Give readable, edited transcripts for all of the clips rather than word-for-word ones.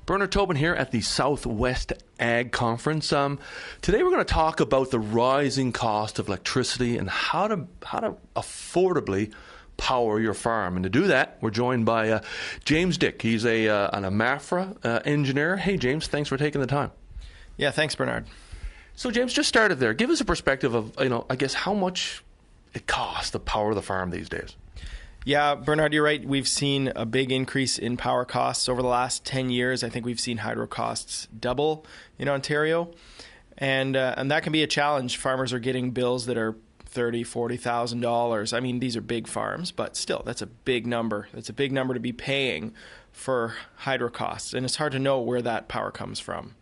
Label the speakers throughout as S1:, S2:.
S1: Bernard Tobin here at the Southwest Ag Conference. Today we're going to talk about the rising cost of electricity and how to affordably power your farm. And to do that, we're joined by James Dyck. He's an AMAFRA engineer. Hey, James, thanks for taking the time.
S2: Yeah, thanks, Bernard.
S1: So, James, just started there. Give us a perspective of, I guess, how much it costs to power the farm these days.
S2: Yeah, Bernard, you're right. We've seen a big increase in power costs over the last 10 years. I think we've seen hydro costs double in Ontario. And that can be a challenge. Farmers are getting bills that are $30,000, $40,000. I mean, these are big farms, but still, that's a big number. That's a big number to be paying for hydro costs. And it's hard to know where that power comes from.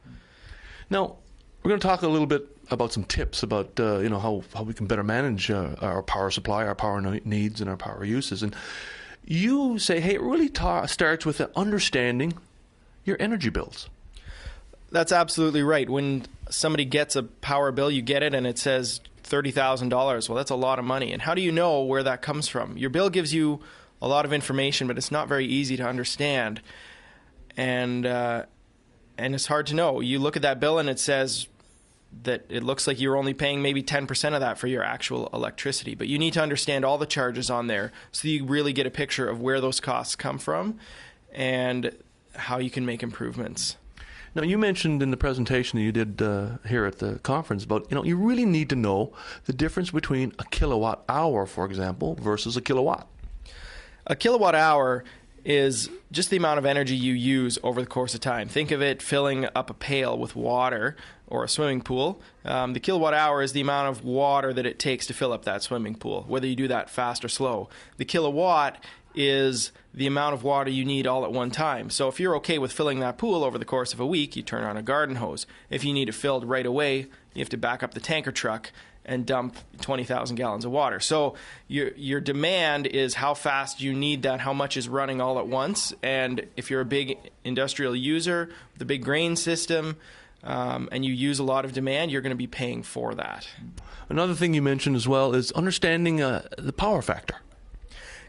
S1: Now, we're going to talk a little bit about some tips about how we can better manage our power supply, our power needs, and our power uses. And you say, hey, it really starts with understanding your energy bills.
S2: That's absolutely right. When somebody gets a power bill, you get it, and it says $30,000. Well, that's a lot of money. And how do you know where that comes from? Your bill gives you a lot of information, but it's not very easy to understand. And it's hard to know. You look at that bill, and it says that it looks like you're only paying maybe 10% of that for your actual electricity. But you need to understand all the charges on there so you really get a picture of where those costs come from and how you can make improvements.
S1: Now, you mentioned in the presentation that you did here at the conference about, you really need to know the difference between a kilowatt hour, for example, versus a kilowatt.
S2: A kilowatt hour is just the amount of energy you use over the course of time. Think of it filling up a pail with water or a swimming pool. The kilowatt hour is the amount of water that it takes to fill up that swimming pool, whether you do that fast or slow. The kilowatt is the amount of water you need all at one time. So if you're okay with filling that pool over the course of a week, you turn on a garden hose. If you need it filled right away, you have to back up the tanker truck and dump 20,000 gallons of water. So your demand is how fast you need that, how much is running all at once. And if you're a big industrial user, the big grain system, and you use a lot of demand, you're going to be paying for that.
S1: Another thing you mentioned as well is understanding the power factor.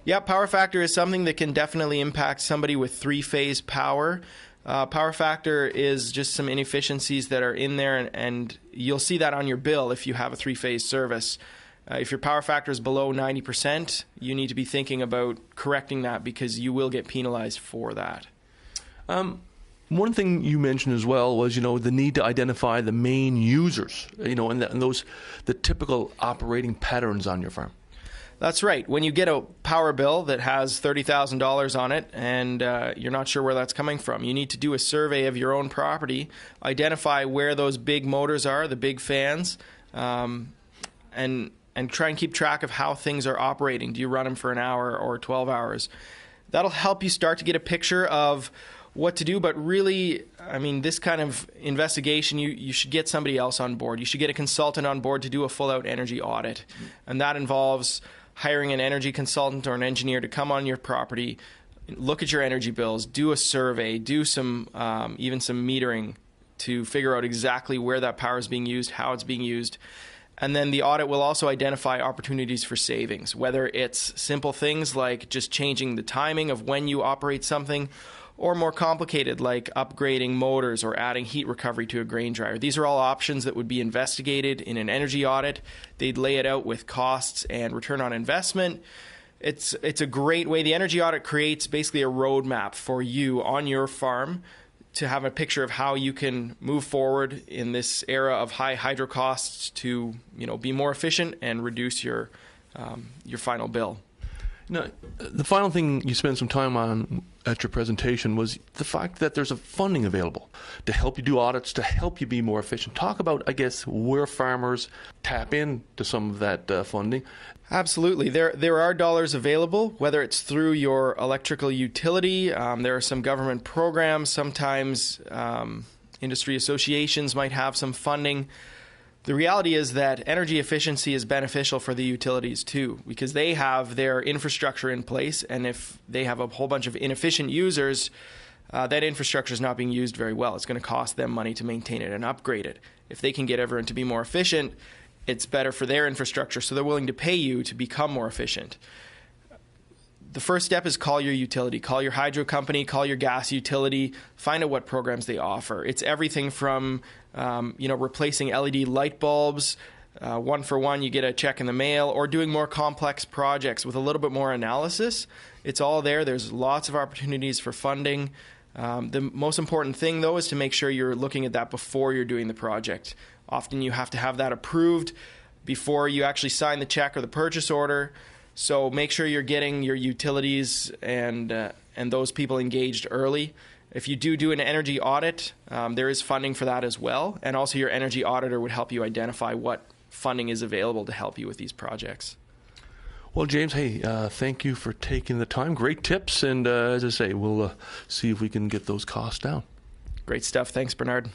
S2: Yeah, power factor is something that can definitely impact somebody with three-phase power. Power factor is just some inefficiencies that are in there, and you'll see that on your bill if you have a three-phase service. If your power factor is below 90%, you need to be thinking about correcting that because you will get penalized for that.
S1: One thing you mentioned as well was, the need to identify the main users, and those the typical operating patterns on your farm.
S2: That's right. When you get a power bill that has $30,000 on it and you're not sure where that's coming from, you need to do a survey of your own property, identify where those big motors are, the big fans, and try and keep track of how things are operating. Do you run them for an hour or 12 hours? That'll help you start to get a picture of what to do, but really, this kind of investigation, you should get somebody else on board. You should get a consultant on board to do a full-out energy audit, and that involves hiring an energy consultant or an engineer to come on your property, look at your energy bills, do a survey, do some even some metering to figure out exactly where that power is being used, how it's being used. And then the audit will also identify opportunities for savings, whether it's simple things like just changing the timing of when you operate something, or more complicated like upgrading motors or adding heat recovery to a grain dryer. These are all options that would be investigated in an energy audit. They'd lay it out with costs and return on investment. It's a great way. The energy audit creates basically a roadmap for you on your farm to have a picture of how you can move forward in this era of high hydro costs to be more efficient and reduce your final bill.
S1: Now, the final thing you spent some time on at your presentation was the fact that there's a funding available to help you do audits, to help you be more efficient. Talk about, I guess, where farmers tap into some of that funding.
S2: Absolutely. There are dollars available, whether it's through your electrical utility. There are some government programs. Sometimes industry associations might have some funding. The reality is that energy efficiency is beneficial for the utilities too, because they have their infrastructure in place, and if they have a whole bunch of inefficient users, that infrastructure is not being used very well. It's going to cost them money to maintain it and upgrade it. If they can get everyone to be more efficient, it's better for their infrastructure, so they're willing to pay you to become more efficient. the first step is call your utility, call your hydro company, call your gas utility, find out what programs they offer. It's everything from, replacing LED light bulbs, 1 for 1, you get a check in the mail, or doing more complex projects with a little bit more analysis. It's all there. There's lots of opportunities for funding. The most important thing, though, is to make sure you're looking at that before you're doing the project. Often you have to have that approved before you actually sign the check or the purchase order. So make sure you're getting your utilities and those people engaged early. If you do an energy audit, there is funding for that as well. And also your energy auditor would help you identify what funding is available to help you with these projects.
S1: Well, James, hey, thank you for taking the time. Great tips. And as I say, we'll see if we can get those costs down.
S2: Great stuff. Thanks, Bernard.